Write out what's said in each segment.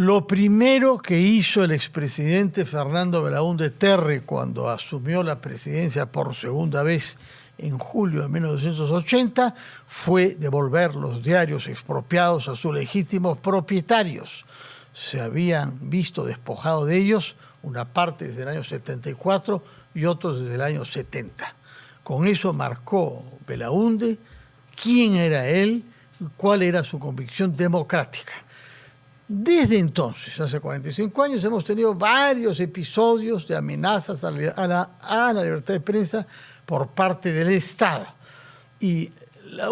Lo primero que hizo el expresidente Fernando Belaúnde Terry cuando asumió la presidencia por segunda vez en julio de 1980 fue devolver los diarios expropiados a sus legítimos propietarios. Se habían visto despojados de ellos una parte desde el año 74 y otros desde el año 70. Con eso marcó Belaúnde quién era él, cuál era su convicción democrática. Desde entonces, hace 45 años, hemos tenido varios episodios de amenazas a la libertad de prensa por parte del Estado. Y el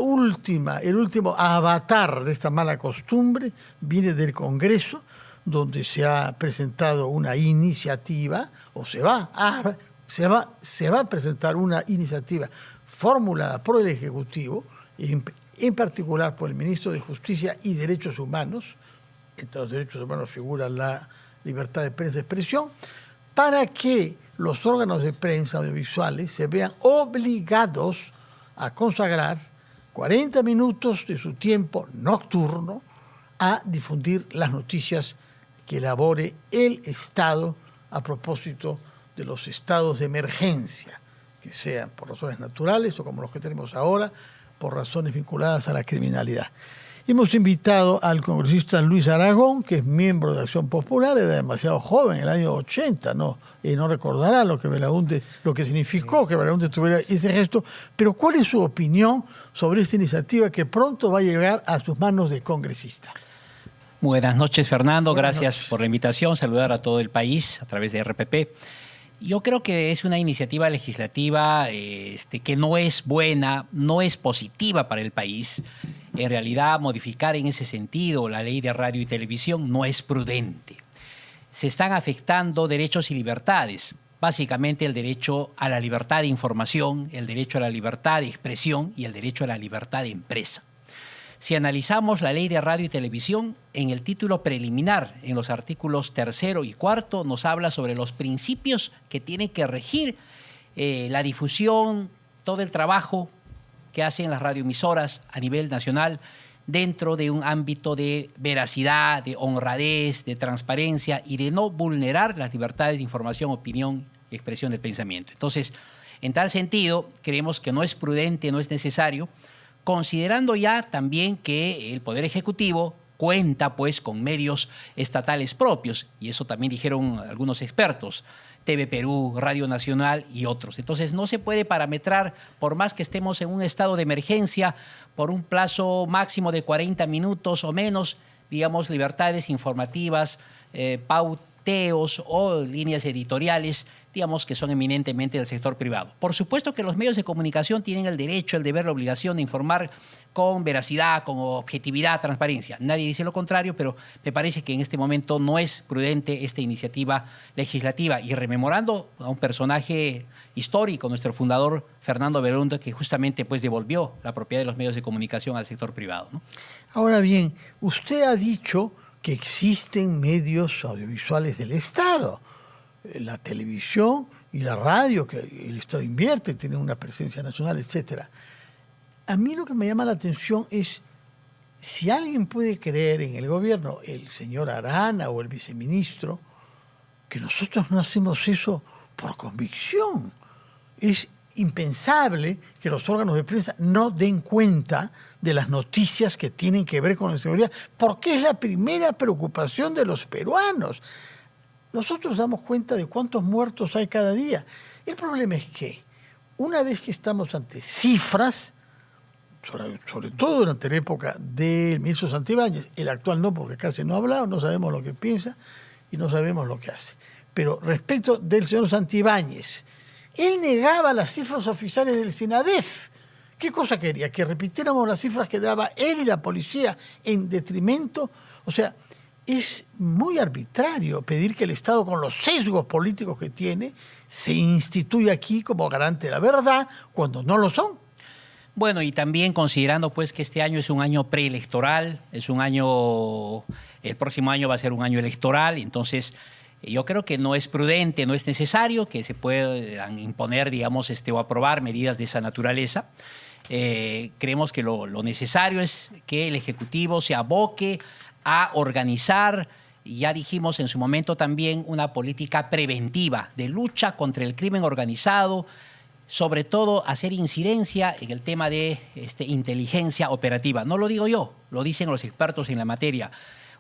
último avatar de esta mala costumbre viene del Congreso, donde se ha presentado una iniciativa, o se va a presentar una iniciativa formulada por el Ejecutivo, en particular por el Ministro de Justicia y Derechos Humanos. Entre los derechos humanos figura la libertad de prensa y expresión, para que los órganos de prensa audiovisuales se vean obligados a consagrar 40 minutos de su tiempo nocturno a difundir las noticias que elabore el Estado a propósito de los estados de emergencia, que sean por razones naturales o como los que tenemos ahora, por razones vinculadas a la criminalidad. Hemos invitado al congresista Luis Aragón, que es miembro de Acción Popular, era demasiado joven, en el año 80, ¿no? Y no recordará lo que significó que Belaúnde tuviera ese gesto, pero ¿cuál es su opinión sobre esta iniciativa que pronto va a llegar a sus manos de congresista? Buenas noches, Fernando. Gracias por la invitación. Saludar a todo el país a través de RPP. Yo creo que es una iniciativa legislativa que no es buena, no es positiva para el país. En realidad, modificar en ese sentido la ley de radio y televisión no es prudente. Se están afectando derechos y libertades, básicamente el derecho a la libertad de información, el derecho a la libertad de expresión y el derecho a la libertad de empresa. Si analizamos la ley de radio y televisión, en el título preliminar, en los artículos 3 y 4, nos habla sobre los principios que tienen que regir la difusión, todo el trabajo que hacen las radioemisoras a nivel nacional dentro de un ámbito de veracidad, de honradez, de transparencia y de no vulnerar las libertades de información, opinión y expresión del pensamiento. Entonces, en tal sentido, creemos que no es prudente, no es necesario, considerando ya también que el Poder Ejecutivo cuenta pues con medios estatales propios, y eso también dijeron algunos expertos, TV Perú, Radio Nacional y otros. Entonces no se puede parametrar, por más que estemos en un estado de emergencia, por un plazo máximo de 40 minutos o menos, digamos, libertades informativas, pauteos o líneas editoriales, digamos, que son eminentemente del sector privado. Por supuesto que los medios de comunicación tienen el derecho, el deber, la obligación de informar con veracidad, con objetividad, transparencia. Nadie dice lo contrario, pero me parece que en este momento no es prudente esta iniciativa legislativa. Y rememorando a un personaje histórico, nuestro fundador Fernando Belaúnde, que justamente pues devolvió la propiedad de los medios de comunicación al sector privado, ¿no? Ahora bien, usted ha dicho que existen medios audiovisuales del Estado. La televisión y la radio, que el Estado invierte, tiene una presencia nacional, etc. A mí lo que me llama la atención es si alguien puede creer en el gobierno, el señor Arana o el viceministro, que nosotros no hacemos eso por convicción. Es impensable que los órganos de prensa no den cuenta de las noticias que tienen que ver con la seguridad, porque es la primera preocupación de los peruanos. Nosotros damos cuenta de cuántos muertos hay cada día. El problema es que una vez que estamos ante cifras, sobre todo durante la época del ministro Santibáñez, el actual no, porque casi no ha hablado, no sabemos lo que piensa y no sabemos lo que hace. Pero respecto del señor Santibáñez, él negaba las cifras oficiales del SINADEF. ¿Qué cosa quería? Que repitiéramos las cifras que daba él y la policía en detrimento. O sea, es muy arbitrario pedir que el Estado, con los sesgos políticos que tiene, se instituya aquí como garante de la verdad cuando no lo son. Bueno, y también considerando pues que este año es un año preelectoral, el próximo año va a ser un año electoral, entonces yo creo que no es prudente, no es necesario que se puedan imponer, digamos, o aprobar medidas de esa naturaleza. Creemos que lo necesario es que el Ejecutivo se aboque a organizar Y ya dijimos en su momento también una política preventiva de lucha contra el crimen organizado, sobre todo hacer incidencia en el tema de inteligencia operativa. No lo digo yo, lo dicen los expertos en la materia.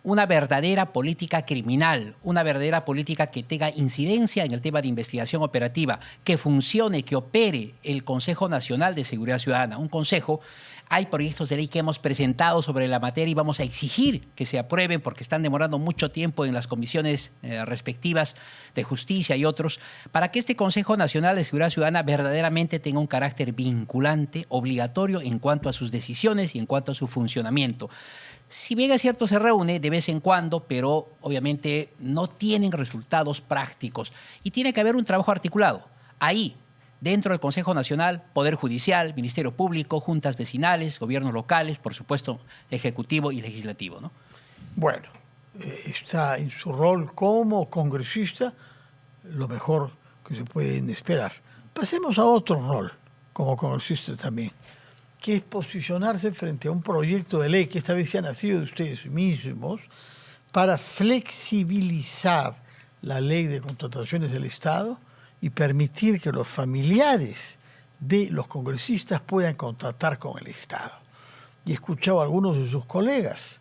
Una verdadera política criminal, una verdadera política que tenga incidencia en el tema de investigación operativa, que funcione, que opere el Consejo Nacional de Seguridad Ciudadana. Un consejo, hay proyectos de ley que hemos presentado sobre la materia y vamos a exigir que se aprueben porque están demorando mucho tiempo en las comisiones respectivas de justicia y otros, para que este Consejo Nacional de Seguridad Ciudadana verdaderamente tenga un carácter vinculante, obligatorio en cuanto a sus decisiones y en cuanto a su funcionamiento. Si bien es cierto, se reúne de vez en cuando, pero obviamente no tienen resultados prácticos. Y tiene que haber un trabajo articulado. Ahí, dentro del Consejo Nacional, Poder Judicial, Ministerio Público, juntas vecinales, gobiernos locales, por supuesto, ejecutivo y legislativo, ¿no? Bueno, está en su rol como congresista lo mejor que se pueden esperar. Pasemos a otro rol como congresista también, que es posicionarse frente a un proyecto de ley que esta vez se ha nacido de ustedes mismos para flexibilizar la ley de contrataciones del Estado y permitir que los familiares de los congresistas puedan contratar con el Estado. Y he escuchado a algunos de sus colegas,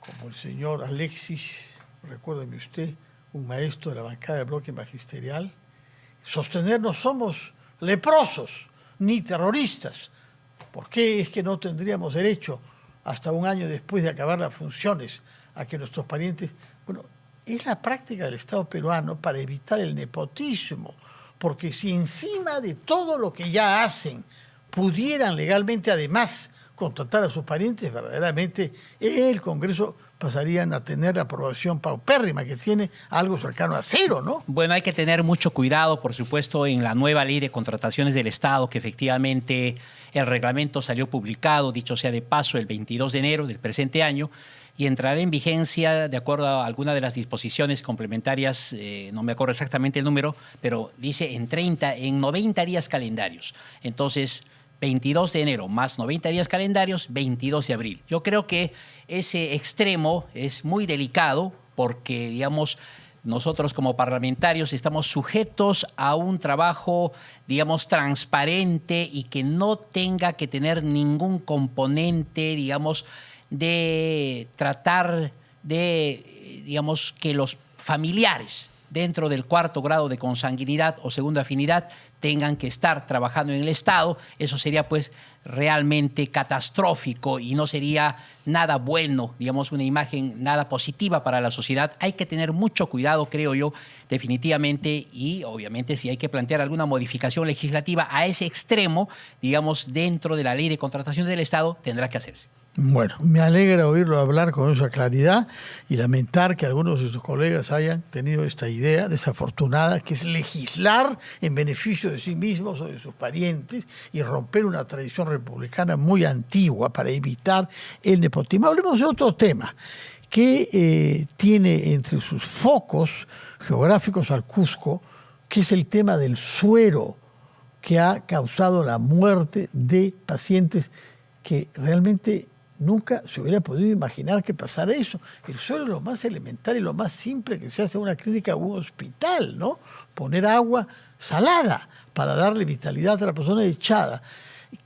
como el señor Alexis, recuérdeme usted, un maestro de la bancada del bloque magisterial, sostener no somos leprosos ni terroristas. ¿Por qué es que no tendríamos derecho, hasta un año después de acabar las funciones, a que nuestros parientes... Bueno, es la práctica del Estado peruano para evitar el nepotismo, porque si encima de todo lo que ya hacen pudieran legalmente además contratar a sus parientes, verdaderamente el Congreso pasarían a tener la aprobación paupérrima que tiene, algo cercano a cero, ¿no? Bueno, hay que tener mucho cuidado, por supuesto, en la nueva ley de contrataciones del Estado, que efectivamente el reglamento salió publicado, dicho sea de paso, el 22 de enero del presente año, y entrará en vigencia de acuerdo a alguna de las disposiciones complementarias, no me acuerdo exactamente el número, pero dice en 90 días calendarios. Entonces, 22 de enero más 90 días calendarios, 22 de abril. Yo creo que ese extremo es muy delicado porque, digamos, nosotros como parlamentarios estamos sujetos a un trabajo, digamos, transparente y que no tenga que tener ningún componente, digamos, de tratar de, digamos, que los familiares dentro del cuarto grado de consanguinidad o segunda afinidad tengan que estar trabajando en el Estado. Eso sería pues realmente catastrófico y no sería nada bueno, digamos, una imagen nada positiva para la sociedad. Hay que tener mucho cuidado, creo yo, definitivamente, y obviamente si hay que plantear alguna modificación legislativa a ese extremo, digamos, dentro de la ley de contratación del Estado, tendrá que hacerse. Bueno, me alegra oírlo hablar con esa claridad y lamentar que algunos de sus colegas hayan tenido esta idea desafortunada, que es legislar en beneficio de sí mismos o de sus parientes y romper una tradición republicana muy antigua para evitar el nepotismo. Hablemos de otro tema que tiene entre sus focos geográficos al Cusco, que es el tema del suero, que ha causado la muerte de pacientes que realmente nunca se hubiera podido imaginar que pasara eso. El suero es lo más elemental y lo más simple que se hace en una clínica u un hospital, ¿no? Poner agua salada para darle vitalidad a la persona echada.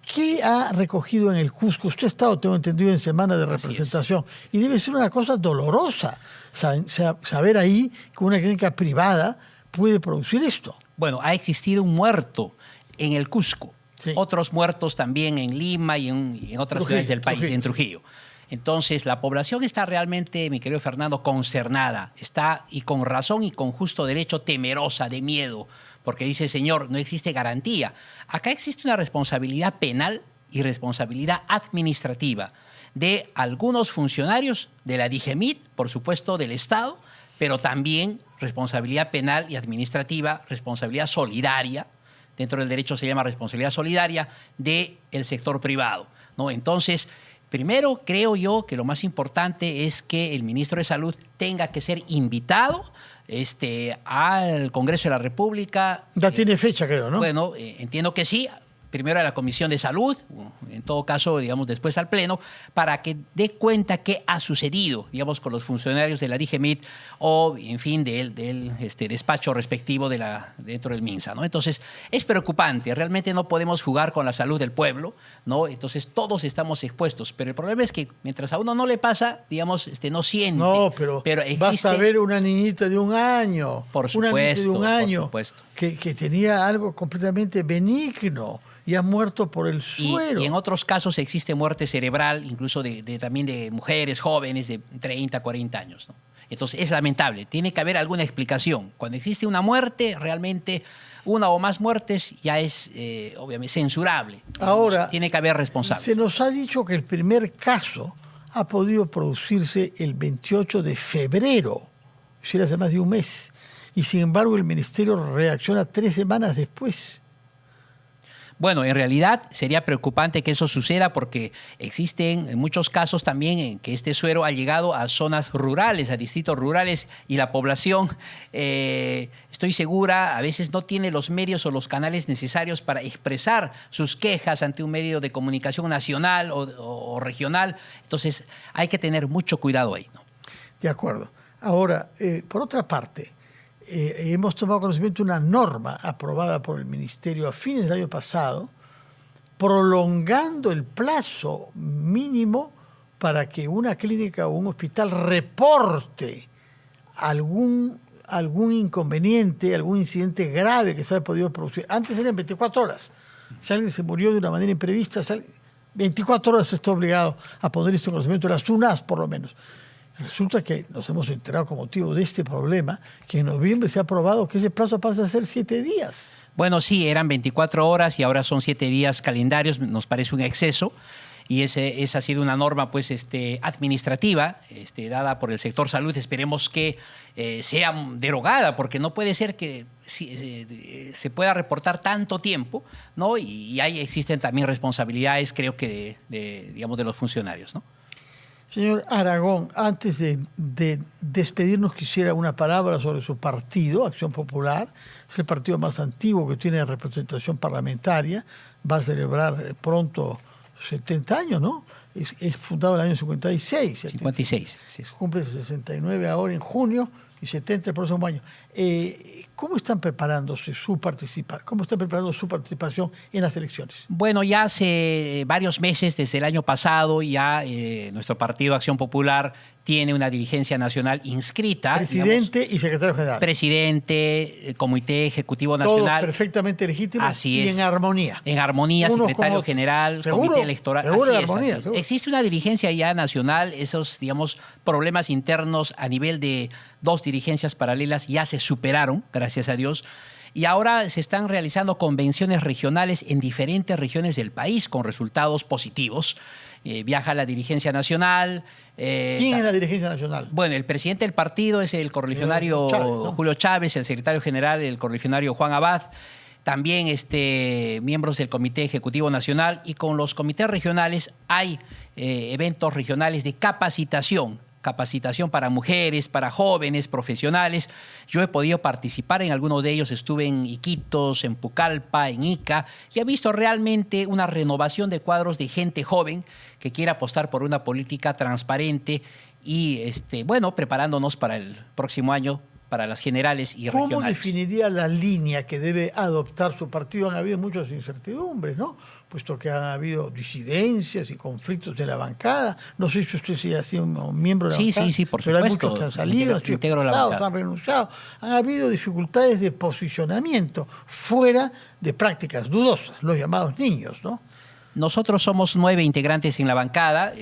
¿Qué ha recogido en el Cusco? Usted ha estado, tengo entendido, en semana de representación. Y debe ser una cosa dolorosa saber ahí que una clínica privada puede producir esto. Bueno, ha existido un muerto en el Cusco. Sí. Otros muertos también en Lima y en otras ciudades del país, en Trujillo. Entonces, la población está realmente, mi querido Fernando, consternada. Está, y con razón y con justo derecho, temerosa, de miedo, porque dice, señor, no existe garantía. Acá existe una responsabilidad penal y responsabilidad administrativa de algunos funcionarios de la DIGEMIT, por supuesto, del Estado, pero también responsabilidad penal y administrativa, responsabilidad solidaria. Dentro del derecho se llama responsabilidad solidaria del sector privado, ¿no? Entonces, primero creo yo que lo más importante es que el ministro de Salud tenga que ser invitado al Congreso de la República. Ya tiene fecha, creo, ¿no? Bueno, entiendo que sí. primero a la Comisión de Salud, en todo caso, digamos, después al Pleno, para que dé cuenta qué ha sucedido, digamos, con los funcionarios de la DGMIT o, en fin, del despacho respectivo dentro del MINSA, ¿no? Entonces, es preocupante. Realmente no podemos jugar con la salud del pueblo, ¿no? Entonces, todos estamos expuestos. Pero el problema es que mientras a uno no le pasa, digamos, no siente. No, pero existe, basta ver una niñita de 1 año. Por supuesto, una niñita de 1 año por supuesto. Que tenía algo completamente benigno y ha muerto por el suero. Y en otros casos existe muerte cerebral, incluso también de mujeres jóvenes de 30, 40 años, ¿no? Entonces es lamentable, tiene que haber alguna explicación. Cuando existe una muerte, realmente una o más muertes ya es obviamente censurable. Ahora, tiene que haber responsables. Se nos ha dicho que el primer caso ha podido producirse el 28 de febrero, es decir, hace más de un mes. Y sin embargo el ministerio reacciona 3 semanas después. Bueno, en realidad sería preocupante que eso suceda porque existen muchos casos también en que este suero ha llegado a zonas rurales, a distritos rurales, y la población, estoy segura, a veces no tiene los medios o los canales necesarios para expresar sus quejas ante un medio de comunicación nacional o regional. Entonces hay que tener mucho cuidado ahí, ¿no? De acuerdo. Ahora, por otra parte, hemos tomado conocimiento de una norma aprobada por el Ministerio a fines del año pasado, prolongando el plazo mínimo para que una clínica o un hospital reporte algún inconveniente, algún incidente grave que se haya podido producir. Antes eran 24 horas. Si alguien se murió de una manera imprevista, 24 horas está obligado a poner esto en conocimiento de las UNAS, por lo menos. Resulta que nos hemos enterado con motivo de este problema que en noviembre se ha aprobado que ese plazo pasa a ser 7 días. Bueno, sí, eran 24 horas y ahora son 7 días calendarios. Nos parece un exceso. Y esa ha sido una norma pues, administrativa dada por el sector salud. Esperemos que sea derogada, porque no puede ser que se pueda reportar tanto tiempo, ¿no? Y ahí existen también responsabilidades, creo que, digamos, de los funcionarios, ¿no? Señor Aragón, antes de despedirnos, quisiera una palabra sobre su partido, Acción Popular. Es el partido más antiguo que tiene representación parlamentaria. Va a celebrar pronto 70 años, ¿no? Es fundado en el año 56. 56. Sí. Cumple 69 ahora en junio y 70 el próximo año. ¿Cómo están preparando su participación en las elecciones? Bueno, ya hace varios meses, desde el año pasado, ya nuestro partido Acción Popular tiene una dirigencia nacional inscrita. Presidente, digamos, y secretario general. Presidente, comité ejecutivo nacional. Todos perfectamente legítimos. Así es. Y en armonía. En armonía, secretario general, comité electoral. Seguro, así armonía, así. seguro. Existe una dirigencia ya nacional. Esos, digamos, problemas internos a nivel de 2 dirigencias paralelas ya se superaron, gracias a Dios. Y ahora se están realizando convenciones regionales en diferentes regiones del país con resultados positivos. Viaja la dirigencia nacional. ¿Quién es la dirigencia nacional? Bueno, el presidente del partido es el correligionario Chávez, ¿no? Julio Chávez, el secretario general, el correligionario Juan Abad, también miembros del Comité Ejecutivo Nacional, y con los comités regionales hay eventos regionales de capacitación para mujeres, para jóvenes, profesionales. Yo he podido participar en algunos de ellos, estuve en Iquitos, en Pucallpa, en Ica, y he visto realmente una renovación de cuadros de gente joven que quiere apostar por una política transparente y, bueno, preparándonos para el próximo año, para las generales y regionales. ¿Cómo definiría la línea que debe adoptar su partido? Han habido muchas incertidumbres, ¿no? Puesto que han habido disidencias y conflictos de la bancada. No sé si usted sea así un miembro de la bancada. Sí, por pero supuesto. Hay muchos que han salido, han renunciado. Han habido dificultades de posicionamiento fuera de prácticas dudosas, los llamados niños, ¿no? Nosotros somos 9 integrantes en la bancada.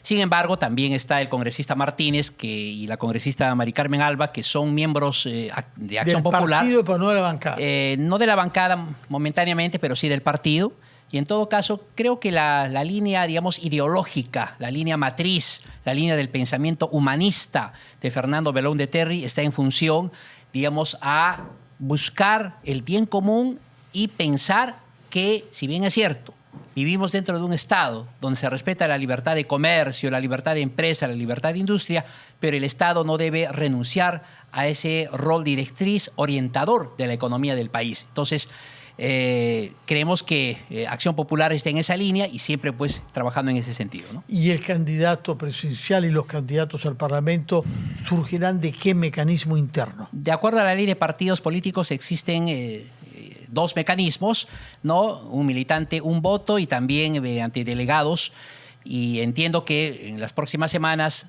Sin embargo, también está el congresista Martínez y la congresista Mari Carmen Alba, que son miembros de Acción Popular. Del partido, pero no de la bancada. No de la bancada momentáneamente, pero sí del partido. Y en todo caso, creo que la línea, digamos, ideológica, la línea matriz, la línea del pensamiento humanista de Fernando Belaúnde Terry está en función, digamos, a buscar el bien común y pensar que, si bien es cierto, vivimos dentro de un Estado donde se respeta la libertad de comercio, la libertad de empresa, la libertad de industria, pero el Estado no debe renunciar a ese rol directriz orientador de la economía del país. Entonces, creemos que Acción Popular está en esa línea y siempre pues trabajando en ese sentido, ¿no? ¿Y el candidato presidencial y los candidatos al Parlamento surgirán de qué mecanismo interno? De acuerdo a la ley de partidos políticos existen dos mecanismos, ¿no? Un militante, un voto y también mediante delegados. Y entiendo que en las próximas semanas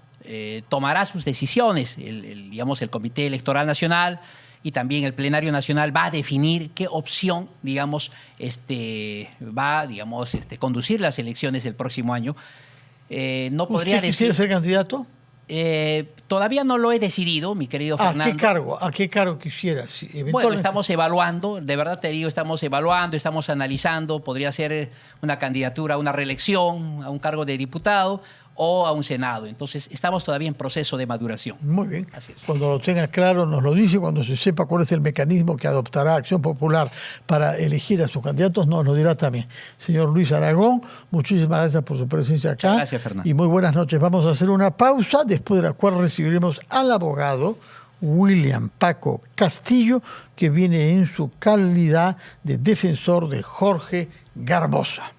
tomará sus decisiones digamos, el Comité Electoral Nacional y también el Plenario Nacional va a definir qué opción, digamos, va a conducir las elecciones del próximo año. No podría ¿Usted quisiera ser candidato? Todavía no lo he decidido, mi querido Fernando. ¿A qué cargo quisiera? Bueno, estamos evaluando, de verdad te digo, estamos evaluando, estamos analizando, podría ser una candidatura a una reelección, a un cargo de diputado o a un Senado. Entonces, estamos todavía en proceso de maduración. Muy bien. Así es. Cuando lo tenga claro, nos lo dice. Cuando se sepa cuál es el mecanismo que adoptará Acción Popular para elegir a sus candidatos, nos lo dirá también. Señor Luis Aragón, muchísimas gracias por su presencia acá. Muchas gracias, Fernando. Y muy buenas noches. Vamos a hacer una pausa, después de la cual recibiremos al abogado William Paco Castillo, que viene en su calidad de defensor de Jorge Garbosa.